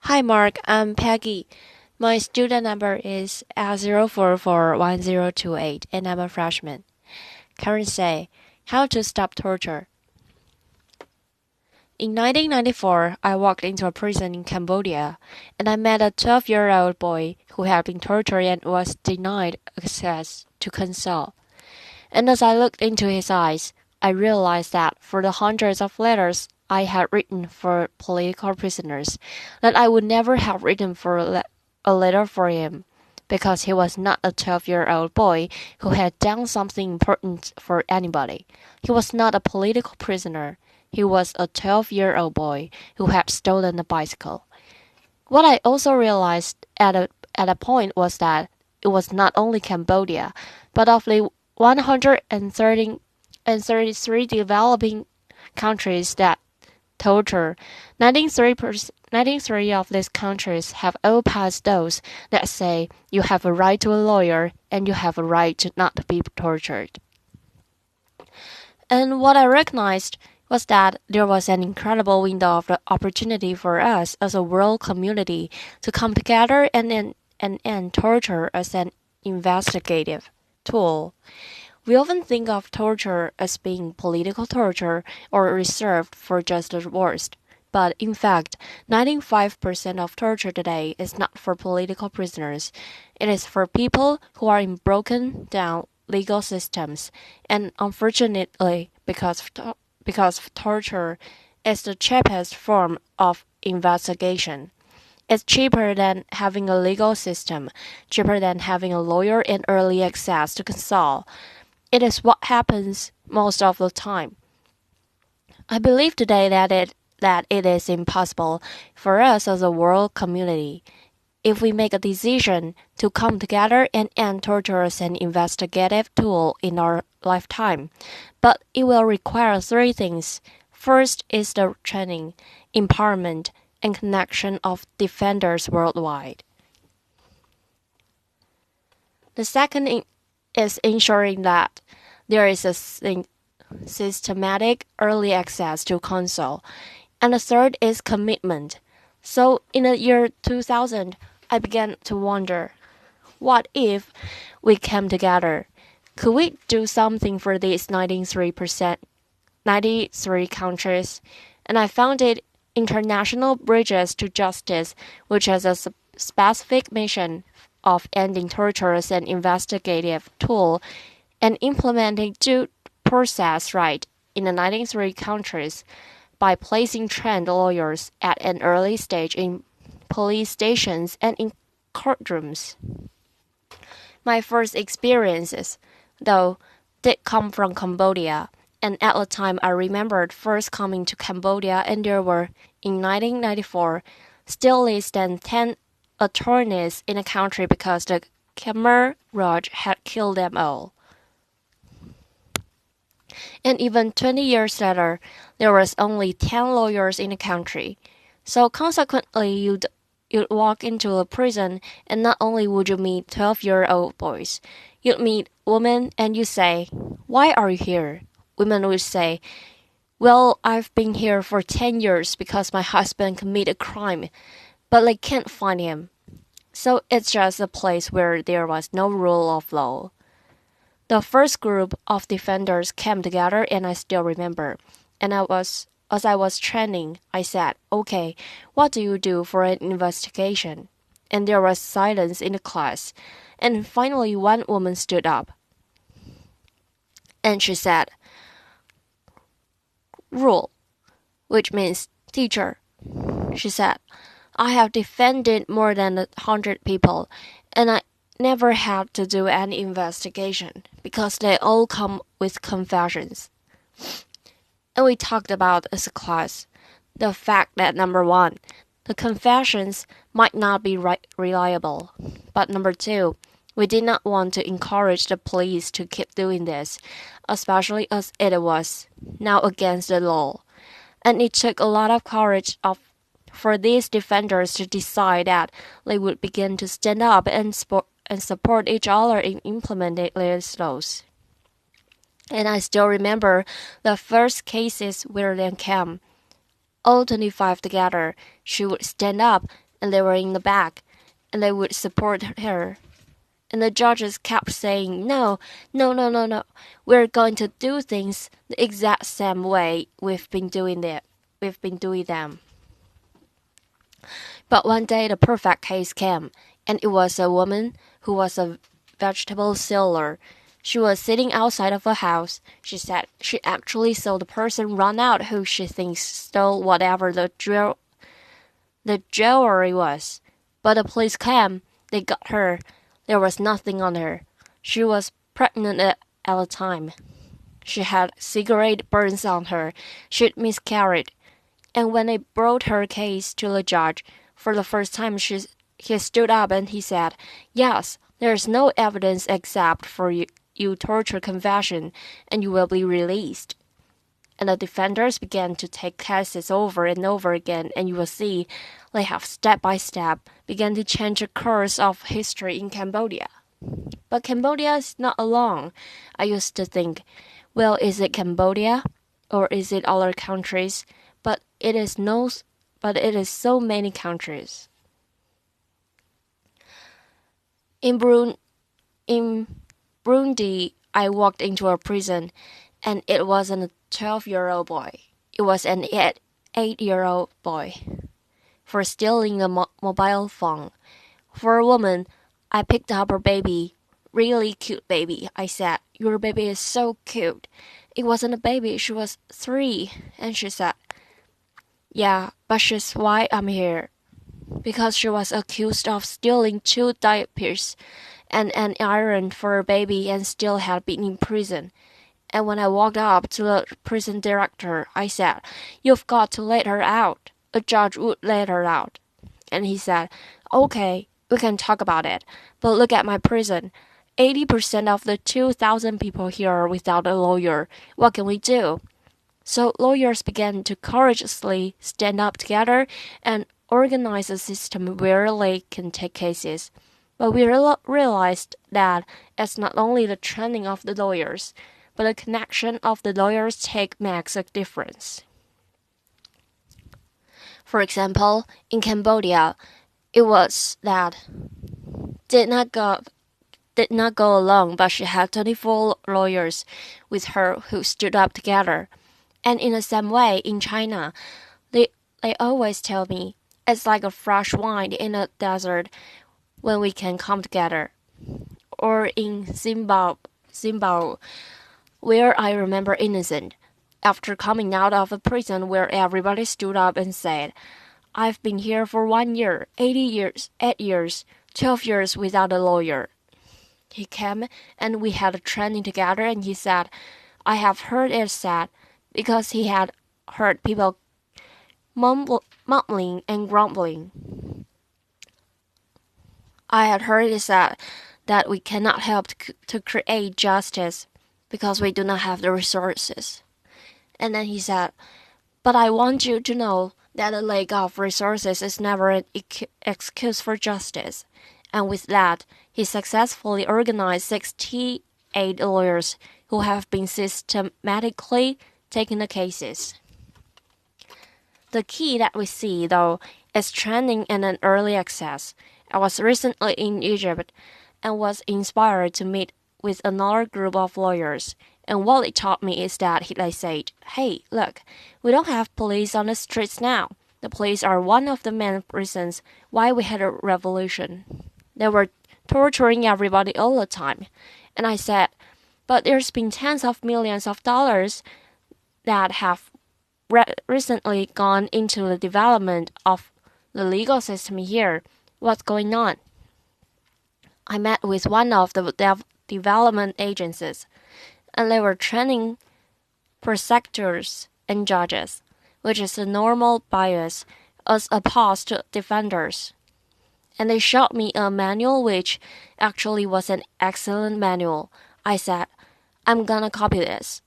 Hi Mark, I'm Peggy. My student number is L0441028 and I'm a freshman. Current say, how to stop torture. In 1994, I walked into a prison in Cambodia and I met a 12-year-old boy who had been tortured and was denied access to console. And as I looked into his eyes, I realized that for the hundreds of letters I had written for political prisoners, that I would never have written for a letter for him, because he was not a 12-year-old boy who had done something important for anybody. He was not a political prisoner. He was a 12-year-old boy who had stolen a bicycle. What I also realized at a point was that it was not only Cambodia, but of the 133 developing countries that torture, 93 of these countries have all passed laws that say you have a right to a lawyer and you have a right to not be tortured. And what I recognized was that there was an incredible window of opportunity for us as a world community to come together and end torture as an investigative tool. We often think of torture as being political torture or reserved for just the worst. But in fact, 95% of torture today is not for political prisoners. It is for people who are in broken down legal systems. And unfortunately, because torture is the cheapest form of investigation. It's cheaper than having a legal system, cheaper than having a lawyer and early access to consult. It is what happens most of the time. I believe today that it is impossible for us as a world community, if we make a decision to come together and end torture as an investigative tool in our lifetime. But it will require three things. First is the training, empowerment, and connection of defenders worldwide. The second is ensuring that there is a systematic early access to counsel. And the third is commitment. So in the year 2000, I began to wonder, what if we came together? Could we do something for these 93 countries? And I founded International Bridges to Justice, which has a specific mission of ending torture as an investigative tool and implementing due process right in the 93 countries by placing trained lawyers at an early stage in police stations and in courtrooms. My first experiences, though, did come from Cambodia, and at the time I remembered first coming to Cambodia and there were, in 1994, still less than 10 attorneys in the country because the Khmer Rouge had killed them all. And even 20 years later, there was only 10 lawyers in the country. So consequently, you'd walk into a prison and not only would you meet 12-year-old boys, you'd meet women and you say, "Why are you here?" Women would say, "Well, I've been here for 10 years because my husband committed a crime, but they can't find him." So it's just a place where there was no rule of law. The first group of defenders came together and I still remember. And as I was training, I said, "Okay, what do you do for an investigation?" And there was silence in the class. And finally one woman stood up. And she said, "Rule," which means teacher. She said, "I have defended more than 100 people, and I never had to do any investigation because they all come with confessions." And we talked about as a class the fact that number one, the confessions might not be reliable, but number two, we did not want to encourage the police to keep doing this, especially as it was now against the law. And it took a lot of courage for these defenders to decide that they would begin to stand up and support each other in implementing these laws. And I still remember the first cases where they came. All 25 together, she would stand up and they were in the back, and they would support her. And the judges kept saying, no, no, no, no, no. We're going to do things the exact same way we've been doing them. But one day the perfect case came, and it was a woman who was a vegetable seller. She was sitting outside of a house. She said she actually saw the person run out who she thinks stole whatever the jewelry was. But the police came. They got her. There was nothing on her. She was pregnant at the time. She had cigarette burns on her. She'd miscarried. And when they brought her case to the judge, for the first time he stood up and he said, "Yes, there's no evidence except for you torture confession, and you will be released." And the defenders began to take cases over and over again, and you will see they have step by step began to change the course of history in Cambodia. But Cambodia is not alone. I used to think, well, is it Cambodia or is it other countries? But it is so many countries. In Burundi, I walked into a prison, and it wasn't a 12-year-old boy. It was an 8-year-old boy for stealing a mobile phone. For a woman, I picked up her baby. "Really cute baby," I said. "Your baby is so cute." It wasn't a baby, she was 3, and she said, "Yeah, but she's why I'm here." Because she was accused of stealing 2 diapers and an iron for her baby and still had been in prison. And when I walked up to the prison director, I said, "You've got to let her out." A judge would let her out. And he said, "Okay, we can talk about it. But look at my prison. 80% of the 2,000 people here are without a lawyer. What can we do?" So lawyers began to courageously stand up together and organize a system where they can take cases. But we realized that it's not only the training of the lawyers, but the connection of the lawyers makes a difference. For example, in Cambodia, it was that did not go alone, but she had 24 lawyers with her who stood up together. And in the same way, in China, they always tell me it's like a fresh wine in a desert when we can come together. Or in Zimbabwe, where I remember innocent, after coming out of a prison where everybody stood up and said, "I've been here for 1 year, 80 years, 8 years, 12 years without a lawyer." He came and we had a training together, and he said, "I have heard it said," because he had heard people mumbling and grumbling. I had heard it said that we cannot help to create justice because we do not have the resources. And then he said, "But I want you to know that a lack of resources is never an excuse for justice." And with that, he successfully organized 68 lawyers who have been systematically taking the cases. The key that we see, though, is training and an early access. I was recently in Egypt and was inspired to meet with another group of lawyers. And what it taught me is that they said, "Hey, look, we don't have police on the streets now. The police are one of the main reasons why we had a revolution. They were torturing everybody all the time." And I said, "But there's been tens of millions of dollars that have recently gone into the development of the legal system here. What's going on?" I met with one of the development agencies, and they were training prosecutors and judges, which is a normal bias as opposed to defenders. And they showed me a manual which actually was an excellent manual. I said, "I'm gonna copy this."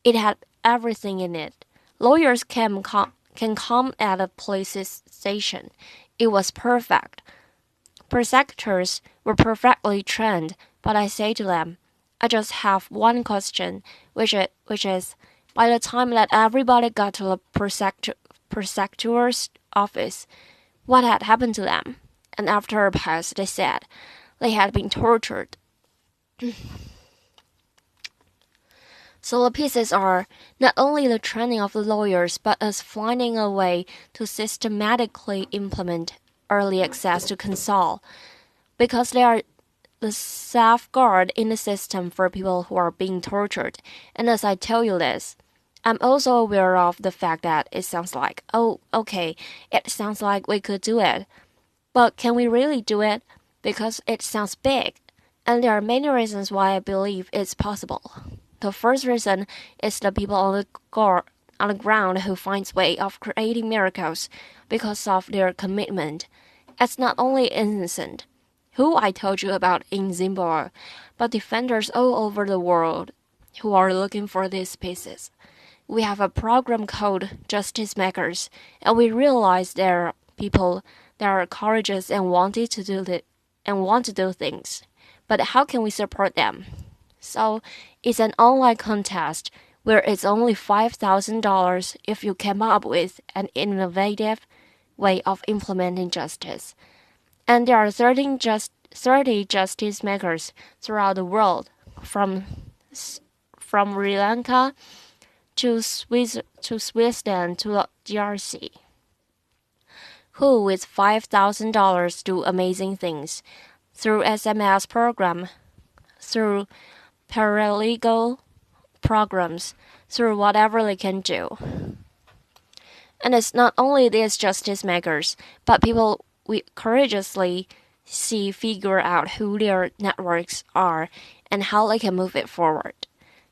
It had everything in it. Lawyers can come at a police station. It was perfect. Prosecutors were perfectly trained, but I say to them, I just have one question, which is, by the time that everybody got to the prosecutor's office, what had happened to them, and after a pause they said they had been tortured. So the pieces are not only the training of the lawyers, but us finding a way to systematically implement early access to console, because they are the safeguard in the system for people who are being tortured. And as I tell you this, I'm also aware of the fact that it sounds like, oh, okay, it sounds like we could do it. But can we really do it? Because it sounds big. And there are many reasons why I believe it's possible. The first reason is the people on the ground who finds way of creating miracles because of their commitment. It's not only innocent, who I told you about in Zimbabwe, but defenders all over the world who are looking for these pieces. We have a program called Justice Makers, and we realize there are people that are courageous and want to do things. But how can we support them? So it's an online contest where it's only $5,000 if you come up with an innovative way of implementing justice. And there are 30 justice makers throughout the world, from Sri Lanka to Switzerland to the DRC, who with $5,000 do amazing things through SMS program, through paralegal programs, through whatever they can do. And it's not only these justice makers, but people we courageously figure out who their networks are and how they can move it forward.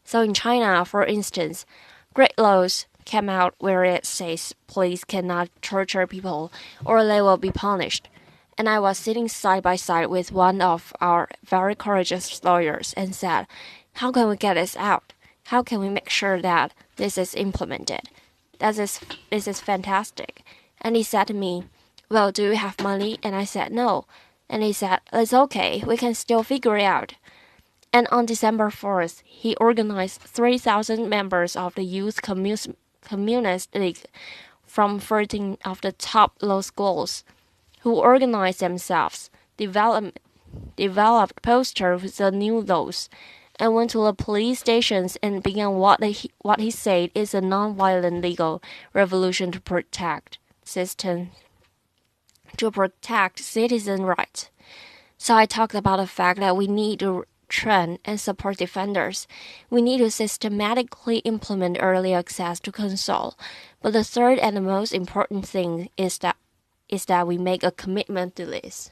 So in China, for instance, great laws came out where it says police cannot torture people or they will be punished. And I was sitting side by side with one of our very courageous lawyers and said, how can we get this out? How can we make sure that this is implemented? This is fantastic. And he said to me, well, do you have money? And I said, no. And he said, it's okay, we can still figure it out. And on December 4th, he organized 3,000 members of the Youth Communist League from 13 of the top law schools, who organized themselves, developed posters with the new laws, and went to the police stations and began what he said is a non-violent legal revolution to protect citizen rights. So I talked about the fact that we need to train and support defenders. We need to systematically implement early access to console. But the third and the most important thing is that we make a commitment to this.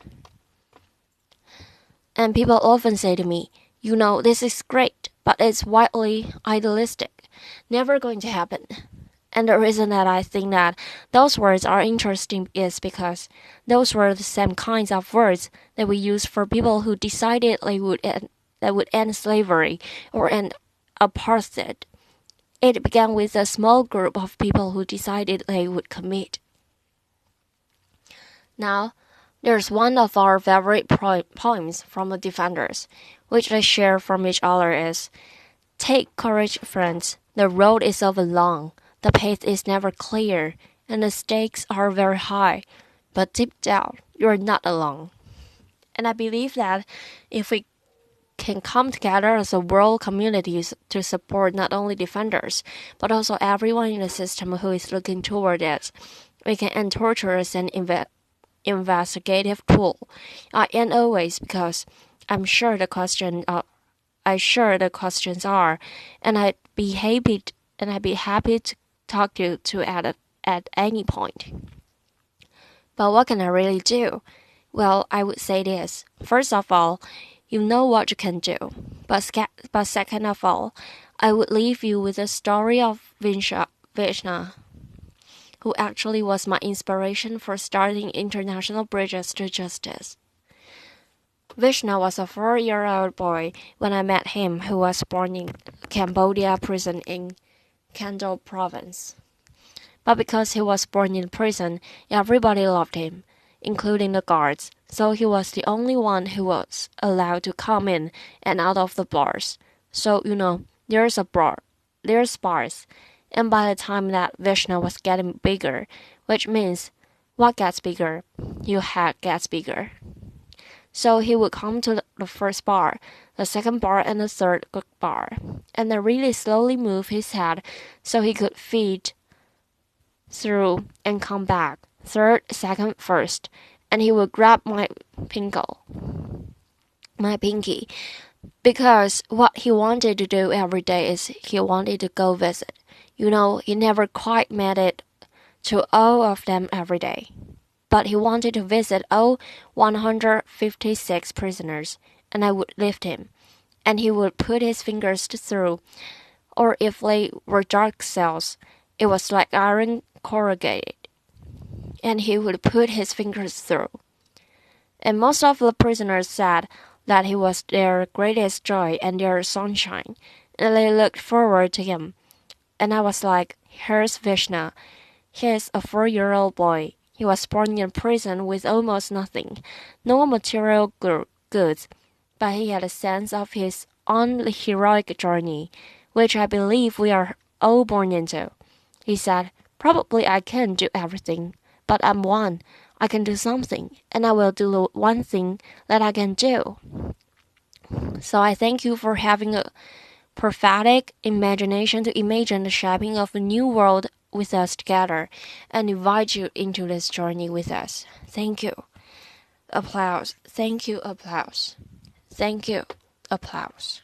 And people often say to me, this is great, but it's wildly idealistic, never going to happen. And the reason that I think that those words are interesting is because those were the same kinds of words that we use for people who decided they would end slavery or end apartheid. It began with a small group of people who decided they would commit. Now, there's one of our favorite poems from the defenders, which they share from each other is, take courage, friends, the road is over long. The path is never clear, and the stakes are very high, but deep down, you're not alone. And I believe that if we can come together as a world community to support not only defenders, but also everyone in the system who is looking toward it, we can end torture as an investigative tool. And always, because I'm sure the questions are, and I'd be happy to talk to at any point. But what can I really do? Well, I would say this. First of all, you know what you can do. But second of all, I would leave you with the story of Vishna, who actually was my inspiration for starting International Bridges to Justice. Vishna was a 4-year-old boy when I met him who was born in Cambodia prison in Kandal province. But because he was born in prison, everybody loved him, including the guards, so he was the only one who was allowed to come in and out of the bars. So, there's bars. And by the time that Vishnu was getting bigger, which means What gets bigger? Your head gets bigger. So he would come to the first bar, the second bar, and the third bar, and then really slowly move his head so he could feed through and come back. Third, second, first, and he would grab my pinky, because what he wanted to do every day is he wanted to go visit. You know, he never quite made it to all of them every day. But he wanted to visit all 156 prisoners, and I would lift him, and he would put his fingers through, or if they were dark cells, it was like iron corrugated, and he would put his fingers through. And most of the prisoners said that he was their greatest joy and their sunshine, and they looked forward to him. And I was like, here's Vishnu. He is a 4-year-old boy. He was born in prison with almost nothing, no material goods, but he had a sense of his own heroic journey, which I believe we are all born into. He said, probably I can't do everything, but I'm one. I can do something, and I will do the one thing that I can do. So I thank you for having a prophetic imagination to imagine the shaping of a new world with us together, and invite you into this journey with us. Thank you. Applause. Thank you. Applause. Thank you. Applause.